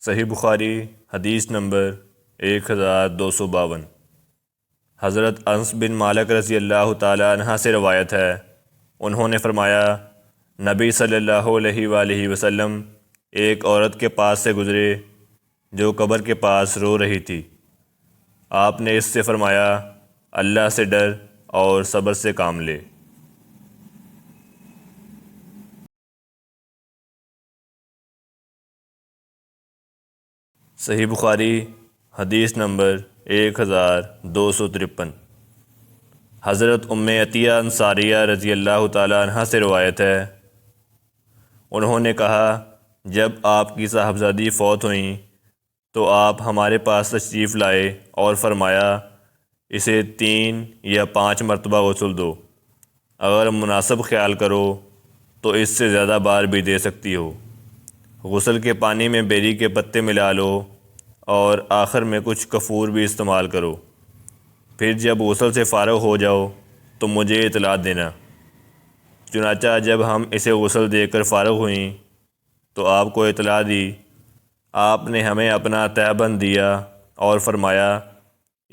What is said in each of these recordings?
صحیح بخاری حدیث نمبر 1252۔ حضرت انس بن مالک رضی اللہ تعالیٰ عنہ سے روایت ہے، انہوں نے فرمایا، نبی صلی اللہ علیہ وآلہ وسلم ایک عورت کے پاس سے گزرے جو قبر کے پاس رو رہی تھی۔ آپ نے اس سے فرمایا، اللہ سے ڈر اور صبر سے کام لے۔ صحیح بخاری حدیث نمبر 1253۔ حضرت ام عطیہ انصاریہ رضی اللہ تعالیٰ عنہ سے روایت ہے، انہوں نے کہا، جب آپ کی صاحبزادی فوت ہوئیں تو آپ ہمارے پاس تشریف لائے اور فرمایا، اسے 3 یا 5 مرتبہ غسل دو، اگر مناسب خیال کرو تو اس سے زیادہ بار بھی دے سکتی ہو۔ غسل کے پانی میں بیری کے پتے ملا لو اور آخر میں کچھ کفور بھی استعمال کرو۔ پھر جب غسل سے فارغ ہو جاؤ تو مجھے اطلاع دینا۔ چنانچہ جب ہم اسے غسل دے کر فارغ ہوئیں تو آپ کو اطلاع دی۔ آپ نے ہمیں اپنا تہبند دیا اور فرمایا،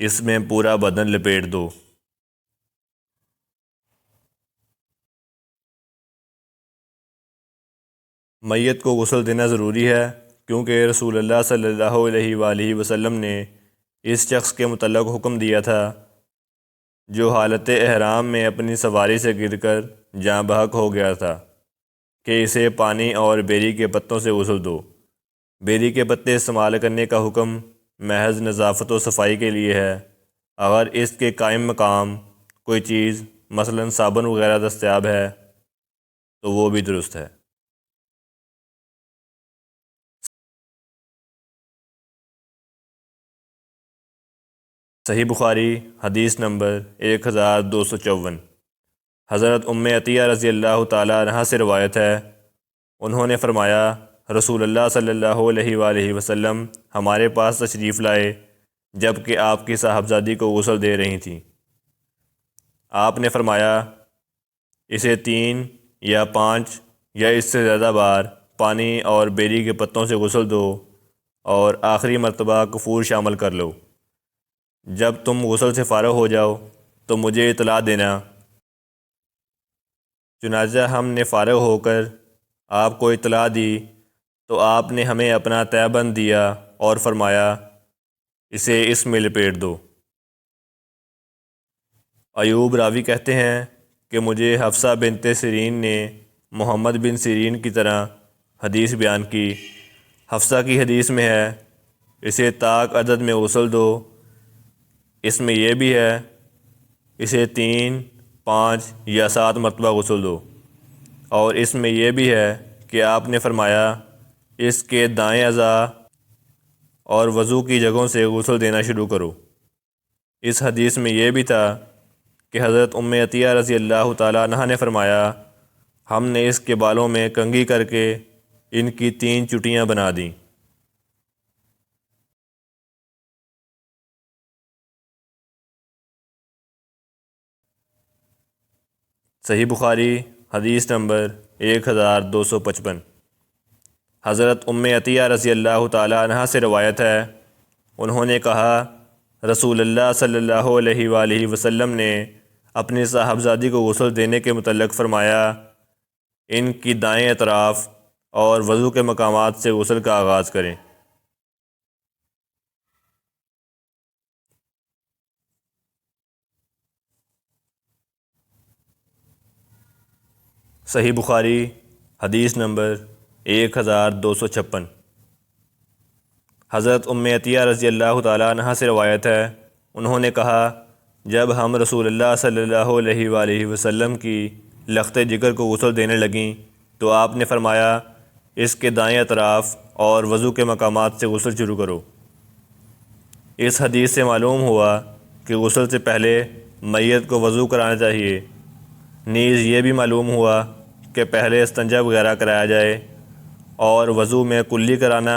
اس میں پورا بدن لپیٹ دو۔ میت کو غسل دینا ضروری ہے کیونکہ رسول اللہ صلی اللہ علیہ وآلہ وسلم نے اس شخص کے متعلق حکم دیا تھا جو حالت احرام میں اپنی سواری سے گر کر جاں بحق ہو گیا تھا کہ اسے پانی اور بیری کے پتوں سے غسل دو۔ بیری کے پتے استعمال کرنے کا حکم محض نظافت و صفائی کے لیے ہے۔ اگر اس کے قائم مقام کوئی چیز مثلا صابن وغیرہ دستیاب ہے تو وہ بھی درست ہے۔ صحیح بخاری حدیث نمبر 1254۔ حضرت ام عطیہ رضی اللہ تعالیٰ عنہ سے روایت ہے، انہوں نے فرمایا، رسول اللہ صلی اللہ علیہ وآلہ وسلم ہمارے پاس تشریف لائے جب کہ آپ کی صاحبزادی کو غسل دے رہی تھیں۔ آپ نے فرمایا، اسے 3 یا 5 یا اس سے زیادہ بار پانی اور بیری کے پتوں سے غسل دو اور آخری مرتبہ کفور شامل کر لو۔ جب تم غسل سے فارغ ہو جاؤ تو مجھے اطلاع دینا۔ چنانچہ ہم نے فارغ ہو کر آپ کو اطلاع دی تو آپ نے ہمیں اپنا تہبند دیا اور فرمایا، اسے اس میں لپیٹ دو۔ ایوب راوی کہتے ہیں کہ مجھے حفصہ بنت سیرین نے محمد بن سیرین کی طرح حدیث بیان کی۔ حفصہ کی حدیث میں ہے، اسے طاق عدد میں غسل دو۔ اس میں یہ بھی ہے، اسے 3، 5 یا 7 مرتبہ غسل دو، اور اس میں یہ بھی ہے کہ آپ نے فرمایا، اس کے دائیں اعضاء اور وضو کی جگہوں سے غسل دینا شروع کرو۔ اس حدیث میں یہ بھی تھا کہ حضرت ام عطیہ رضی اللہ تعالیٰ عنہ نے فرمایا، ہم نے اس کے بالوں میں کنگھی کر کے ان کی 3 چٹیاں بنا دیں۔ صحیح بخاری حدیث نمبر 1255۔ حضرت ام عطیہ رضی اللہ تعالیٰ عنہ سے روایت ہے، انہوں نے کہا، رسول اللہ صلی اللہ علیہ وآلہ وسلم نے اپنی صاحبزادی کو غسل دینے کے متعلق فرمایا، ان کی دائیں اطراف اور وضو کے مقامات سے غسل کا آغاز کریں۔ صحیح بخاری حدیث نمبر 1256۔ حضرت ام عطیہ رضی اللہ تعالیٰ عنہ سے روایت ہے، انہوں نے کہا، جب ہم رسول اللہ صلی اللہ علیہ وآلہ وسلم کی لخت جگر کو غسل دینے لگیں تو آپ نے فرمایا، اس کے دائیں اطراف اور وضو کے مقامات سے غسل شروع کرو۔ اس حدیث سے معلوم ہوا کہ غسل سے پہلے میت کو وضو کرانا چاہیے۔ نیز یہ بھی معلوم ہوا کہ پہلے استنجا وغیرہ کرایا جائے، اور وضو میں کلی کرانا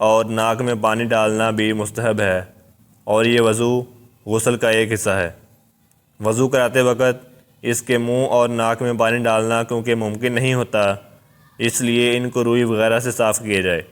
اور ناک میں پانی ڈالنا بھی مستحب ہے، اور یہ وضو غسل کا ایک حصہ ہے۔ وضو کراتے وقت اس کے منہ اور ناک میں پانی ڈالنا کیونکہ ممکن نہیں ہوتا، اس لیے ان کو روئی وغیرہ سے صاف کیا جائے۔